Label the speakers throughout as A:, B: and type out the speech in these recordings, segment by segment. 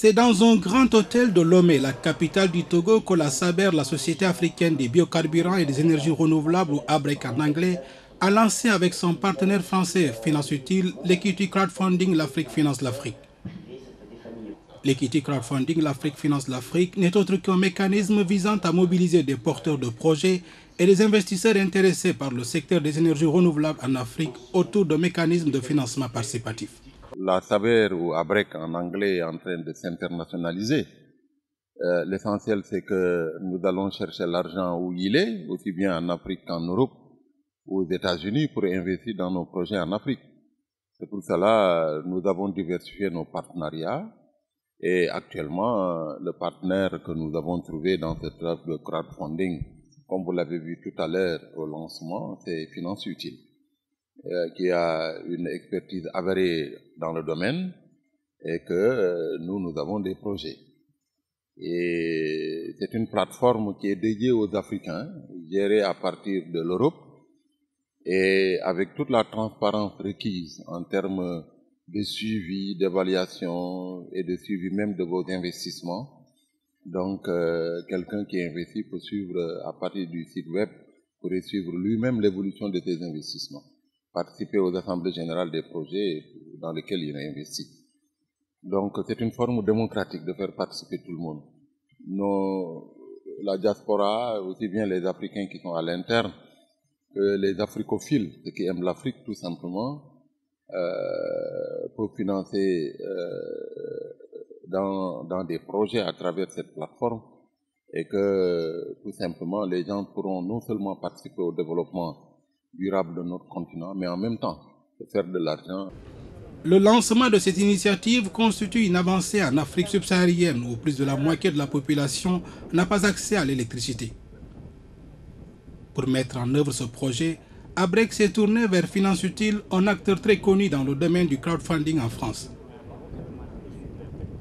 A: C'est dans un grand hôtel de Lomé, la capitale du Togo, que la SABER, la Société africaine des biocarburants et des énergies renouvelables, ou ABREC en anglais, a lancé avec son partenaire français Finance Utile l'Equity Crowdfunding L'Afrique Finance l'Afrique. L'Equity Crowdfunding L'Afrique Finance l'Afrique n'est autre qu'un mécanisme visant à mobiliser des porteurs de projets et des investisseurs intéressés par le secteur des énergies renouvelables en Afrique autour de mécanismes de financement participatif.
B: La SABER ou ABREC en anglais est en train de s'internationaliser. L'essentiel, c'est que nous allons chercher l'argent où il est, aussi bien en Afrique qu'en Europe ou aux États-Unis, pour investir dans nos projets en Afrique. C'est pour cela que nous avons diversifié nos partenariats. Et actuellement, le partenaire que nous avons trouvé dans cette œuvre de crowdfunding, comme vous l'avez vu tout à l'heure au lancement, c'est Finance Utile, qui a une expertise avérée dans le domaine et que nous avons des projets. Et c'est une plateforme qui est dédiée aux Africains, gérée à partir de l'Europe et avec toute la transparence requise en termes de suivi, d'évaluation et de suivi même de vos investissements. Donc, quelqu'un qui investit peut suivre à partir du site web, pourrait suivre lui-même l'évolution de ses investissements, participer aux assemblées générales des projets dans lesquels il a investi. Donc, c'est une forme démocratique de faire participer tout le monde. La diaspora, aussi bien les Africains qui sont à l'interne, que les africophiles, ceux qui aiment l'Afrique tout simplement, pour financer dans des projets à travers cette plateforme et que tout simplement les gens pourront non seulement participer au développement durable de notre continent, mais en même temps faire de l'argent.
A: Le lancement de cette initiative constitue une avancée en Afrique subsaharienne où plus de la moitié de la population n'a pas accès à l'électricité. Pour mettre en œuvre ce projet, ABREC s'est tourné vers Finance Utile, un acteur très connu dans le domaine du crowdfunding en France.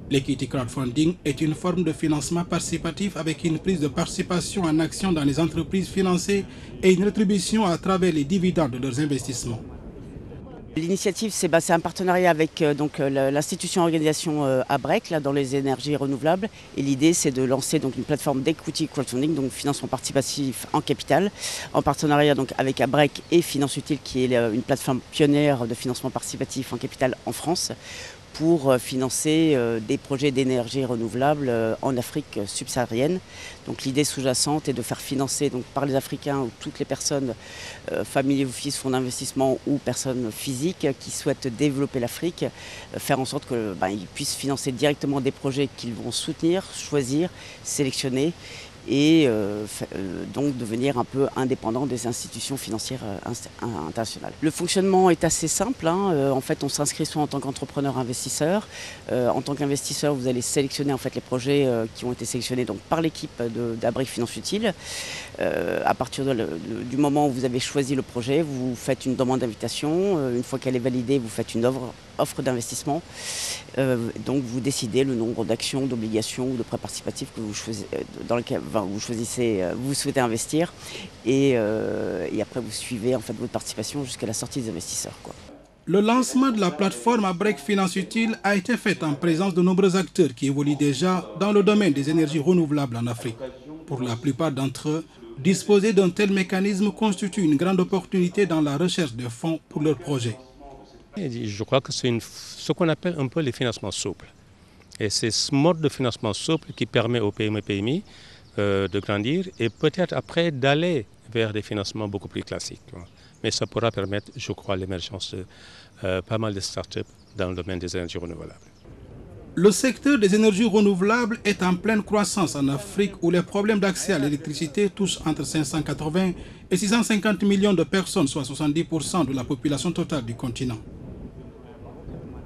A: L'equity crowdfunding est une forme de financement participatif avec une prise de participation en action dans les entreprises financées et une rétribution à travers les dividendes de leurs investissements.
C: L'initiative, c'est un partenariat avec l'institution organisation ABREC dans les énergies renouvelables. Et l'idée, c'est de lancer une plateforme d'equity crowdfunding, donc financement participatif en capital, en partenariat avec ABREC et Finance Utile, qui est une plateforme pionnière de financement participatif en capital en France, pour financer des projets d'énergie renouvelable en Afrique subsaharienne. Donc l'idée sous-jacente est de faire financer par les Africains ou toutes les personnes, familles ou fils, fonds d'investissement ou personnes physiques qui souhaitent développer l'Afrique, faire en sorte qu'ils puissent financer directement des projets qu'ils vont soutenir, choisir, sélectionner et donc devenir un peu indépendant des institutions financières internationales. Le fonctionnement est assez simple. En fait, on s'inscrit soit en tant qu'entrepreneur investisseur. En tant qu'investisseur, vous allez sélectionner les projets qui ont été sélectionnés par l'équipe d'ABREC Finance Utile. À partir du moment où vous avez choisi le projet, vous faites une demande d'invitation. Une fois qu'elle est validée, vous faites une offre d'investissement. Donc vous décidez le nombre d'actions, d'obligations ou de prêts participatifs que vous choisissez, dans lesquels vous choisissez, vous souhaitez investir, et après vous suivez votre participation jusqu'à la sortie des investisseurs.
A: Le lancement de la plateforme ABREC Finance Utile a été fait en présence de nombreux acteurs qui évoluent déjà dans le domaine des énergies renouvelables en Afrique. Pour la plupart d'entre eux, disposer d'un tel mécanisme constitue une grande opportunité dans la recherche de fonds pour leurs projets.
D: Je crois que c'est ce qu'on appelle un peu les financements souples. Et c'est ce mode de financement souple qui permet aux PME-PMI de grandir et peut-être après d'aller vers des financements beaucoup plus classiques. Mais ça pourra permettre, je crois, l'émergence de pas mal de start-up dans le domaine des énergies renouvelables.
A: Le secteur des énergies renouvelables est en pleine croissance en Afrique où les problèmes d'accès à l'électricité touchent entre 580 et 650 millions de personnes, soit 70% de la population totale du continent.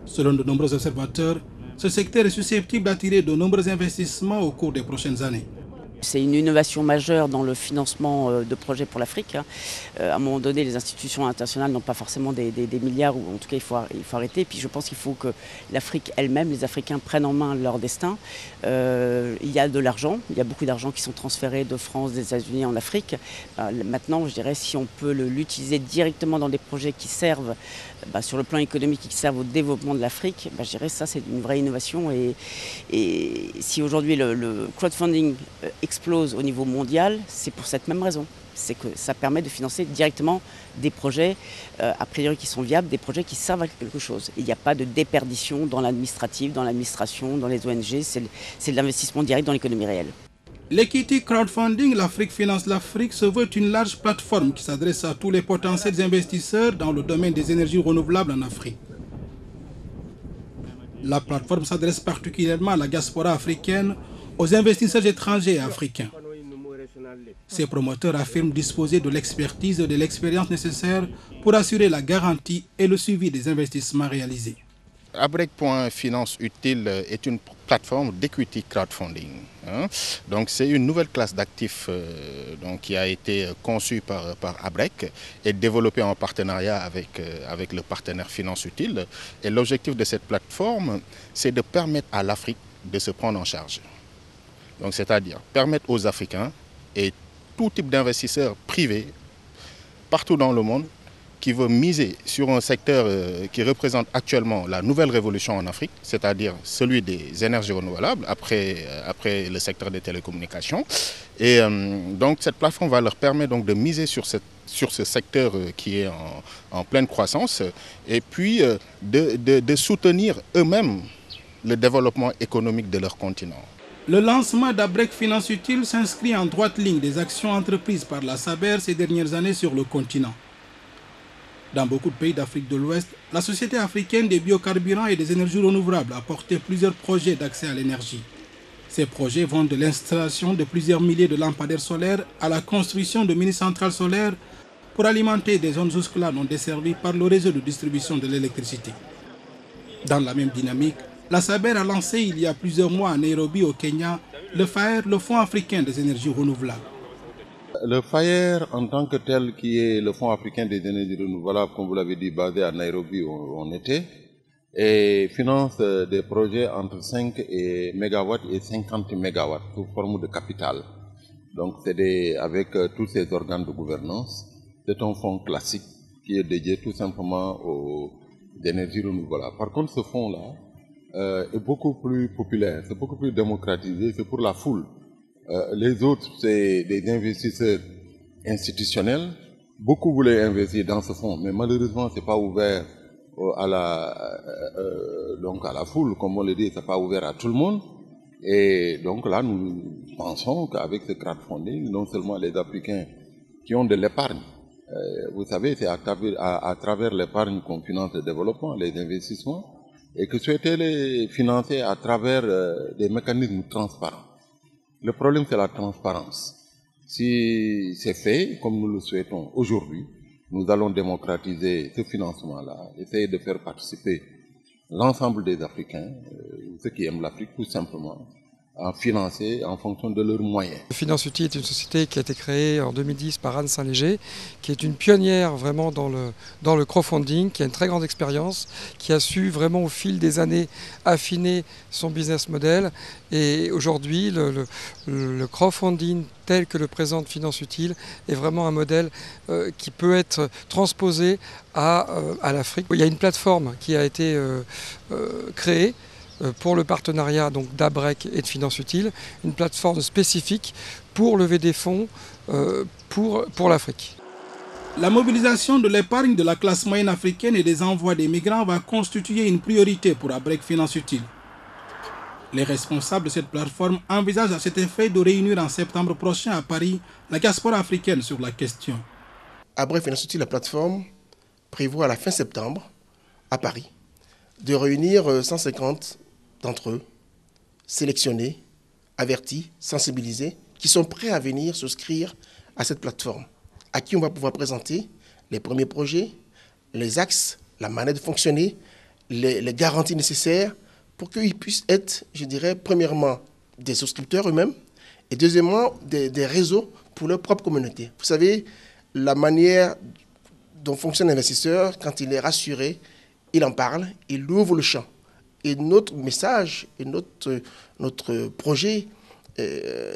A: Selon de nombreux observateurs, ce secteur est susceptible d'attirer de nombreux investissements au cours des prochaines années.
C: C'est une innovation majeure dans le financement de projets pour l'Afrique. À un moment donné, les institutions internationales n'ont pas forcément des milliards, ou en tout cas il faut arrêter. Et puis je pense qu'il faut que l'Afrique elle-même, les Africains prennent en main leur destin. Il y a de l'argent, il y a beaucoup d'argent qui sont transférés de France, des États-Unis en Afrique. Maintenant, je dirais, si on peut l'utiliser directement dans des projets qui servent, sur le plan économique, qui servent au développement de l'Afrique, je dirais ça c'est une vraie innovation. Et si aujourd'hui le crowdfunding explose au niveau mondial, c'est pour cette même raison. C'est que ça permet de financer directement des projets, a priori qui sont viables, des projets qui servent à quelque chose. Il n'y a pas de déperdition dans l'administratif, dans l'administration, dans les ONG, c'est de l'investissement direct dans l'économie réelle.
A: L'Equity Crowdfunding, l'Afrique finance l'Afrique, se veut une large plateforme qui s'adresse à tous les potentiels investisseurs dans le domaine des énergies renouvelables en Afrique. La plateforme s'adresse particulièrement à la diaspora africaine, aux investisseurs étrangers et africains. Ces promoteurs affirment disposer de l'expertise et de l'expérience nécessaires pour assurer la garantie et le suivi des investissements réalisés.
E: Abrec.finance utile est une plateforme d'equity crowdfunding. Donc c'est une nouvelle classe d'actifs qui a été conçue par Abrec et développée en partenariat avec le partenaire Finance Utile. Et l'objectif de cette plateforme, c'est de permettre à l'Afrique de se prendre en charge. Donc c'est-à-dire permettre aux Africains et tout type d'investisseurs privés partout dans le monde qui veut miser sur un secteur qui représente actuellement la nouvelle révolution en Afrique, c'est-à-dire celui des énergies renouvelables après le secteur des télécommunications. Et donc cette plateforme va leur permettre donc de miser sur ce secteur qui est en pleine croissance et puis de soutenir eux-mêmes le développement économique de leur continent.
A: Le lancement d'Abrec Finance Utile s'inscrit en droite ligne des actions entreprises par la SABER ces dernières années sur le continent. Dans beaucoup de pays d'Afrique de l'Ouest, la Société africaine des biocarburants et des énergies renouvelables a porté plusieurs projets d'accès à l'énergie. Ces projets vont de l'installation de plusieurs milliers de lampadaires solaires à la construction de mini-centrales solaires pour alimenter des zones jusque-là non desservies par le réseau de distribution de l'électricité. Dans la même dynamique, la SABER a lancé il y a plusieurs mois à Nairobi au Kenya le FAER, le Fonds africain des énergies renouvelables.
B: Le FAER en tant que tel, qui est le Fonds africain des énergies renouvelables, comme vous l'avez dit, basé à Nairobi où on était, et finance des projets entre 5 MW et 50 MW sous forme de capital. Donc c'est avec tous ces organes de gouvernance. C'est un fonds classique qui est dédié tout simplement aux énergies renouvelables. Par contre, ce fonds-là est beaucoup plus populaire, c'est beaucoup plus démocratisé, c'est pour la foule. Les autres, c'est des investisseurs institutionnels. Beaucoup voulaient investir dans ce fonds, mais malheureusement, ce n'est pas ouvert à la foule, comme on le dit, ce n'est pas ouvert à tout le monde. Et donc là, nous pensons qu'avec ce crowdfunding, non seulement les Africains qui ont de l'épargne, vous savez, c'est à travers l'épargne qu'on finance le développement, les investissements, et que souhaiter les financer à travers des mécanismes transparents. Le problème, c'est la transparence. Si c'est fait, comme nous le souhaitons aujourd'hui, nous allons démocratiser ce financement-là, essayer de faire participer l'ensemble des Africains, ceux qui aiment l'Afrique, tout simplement, à financer en fonction de leurs moyens.
F: Finance Utile est une société qui a été créée en 2010 par Anne Saint-Léger, qui est une pionnière vraiment dans le crowdfunding, qui a une très grande expérience, qui a su vraiment au fil des années affiner son business model. Et aujourd'hui, le crowdfunding tel que le présente Finance Utile est vraiment un modèle qui peut être transposé à l'Afrique. Il y a une plateforme qui a été créée pour le partenariat d'Abrec et de Finance Utile, une plateforme spécifique pour lever des fonds pour l'Afrique.
A: La mobilisation de l'épargne de la classe moyenne africaine et des envois des migrants va constituer une priorité pour Abrec Finance Utile. Les responsables de cette plateforme envisagent à cet effet de réunir en septembre prochain à Paris la diaspora africaine sur la question.
G: Abrec Finance Utile, la plateforme, prévoit à la fin septembre, à Paris, de réunir 150 d'entre eux, sélectionnés, avertis, sensibilisés, qui sont prêts à venir souscrire à cette plateforme, à qui on va pouvoir présenter les premiers projets, les axes, la manière de fonctionner, les garanties nécessaires pour qu'ils puissent être, je dirais, premièrement, des souscripteurs eux-mêmes, Et deuxièmement, des réseaux pour leur propre communauté. Vous savez, la manière dont fonctionne l'investisseur, quand il est rassuré, il en parle, il ouvre le champ. Et notre message et notre projet,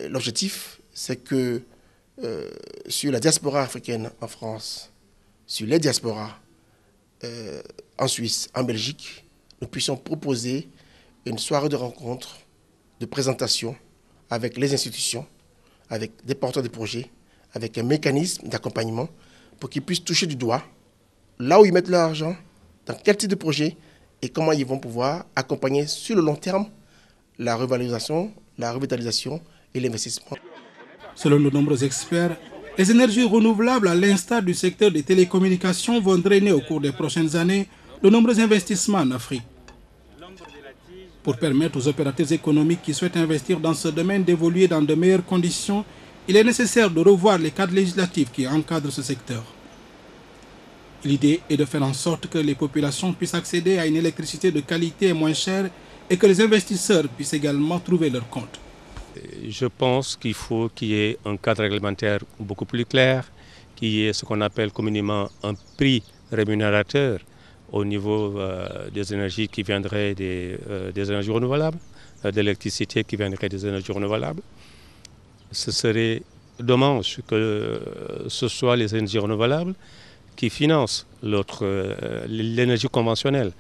G: l'objectif, c'est que sur la diaspora africaine en France, sur les diasporas en Suisse, en Belgique, nous puissions proposer une soirée de rencontre, de présentation avec les institutions, avec des porteurs de projets, avec un mécanisme d'accompagnement pour qu'ils puissent toucher du doigt là où ils mettent leur argent, dans quel type de projet et comment ils vont pouvoir accompagner sur le long terme la revalorisation, la revitalisation et l'investissement.
A: Selon de nombreux experts, les énergies renouvelables, à l'instar du secteur des télécommunications, vont drainer au cours des prochaines années de nombreux investissements en Afrique. Pour permettre aux opérateurs économiques qui souhaitent investir dans ce domaine d'évoluer dans de meilleures conditions, il est nécessaire de revoir les cadres législatifs qui encadrent ce secteur. L'idée est de faire en sorte que les populations puissent accéder à une électricité de qualité et moins chère et que les investisseurs puissent également trouver leur compte.
D: Je pense qu'il faut qu'il y ait un cadre réglementaire beaucoup plus clair, qu'il y ait ce qu'on appelle communément un prix rémunérateur au niveau des énergies qui viendraient des énergies renouvelables, de l'électricité qui viendrait des énergies renouvelables. Ce serait dommage que ce soit les énergies renouvelables qui financent l'énergie conventionnelle.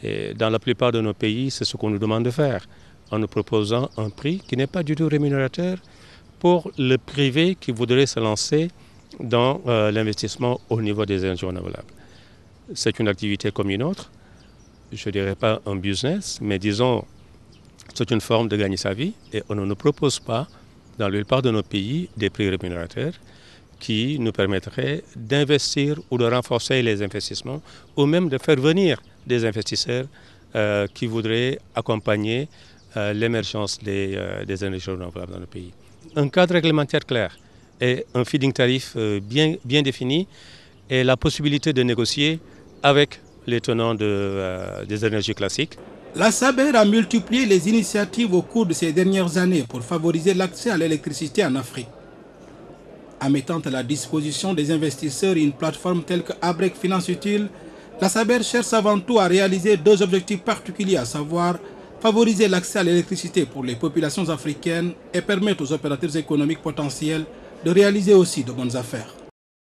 D: Et dans la plupart de nos pays, c'est ce qu'on nous demande de faire, en nous proposant un prix qui n'est pas du tout rémunérateur pour le privé qui voudrait se lancer dans l'investissement au niveau des énergies renouvelables. C'est une activité comme une autre, je ne dirais pas un business, mais disons, c'est une forme de gagner sa vie et on ne nous propose pas, dans la plupart de nos pays, des prix rémunérateurs qui nous permettraient d'investir ou de renforcer les investissements ou même de faire venir des investisseurs qui voudraient accompagner l'émergence des énergies renouvelables dans le pays. Un cadre réglementaire clair et un feed-in tarif bien défini et la possibilité de négocier avec les tenants des énergies classiques.
A: La SABER a multiplié les initiatives au cours de ces dernières années pour favoriser l'accès à l'électricité en Afrique. En mettant à la disposition des investisseurs une plateforme telle que Abrec Finance Utile, la SABER cherche avant tout à réaliser deux objectifs particuliers, à savoir favoriser l'accès à l'électricité pour les populations africaines et permettre aux opérateurs économiques potentiels de réaliser aussi de bonnes affaires.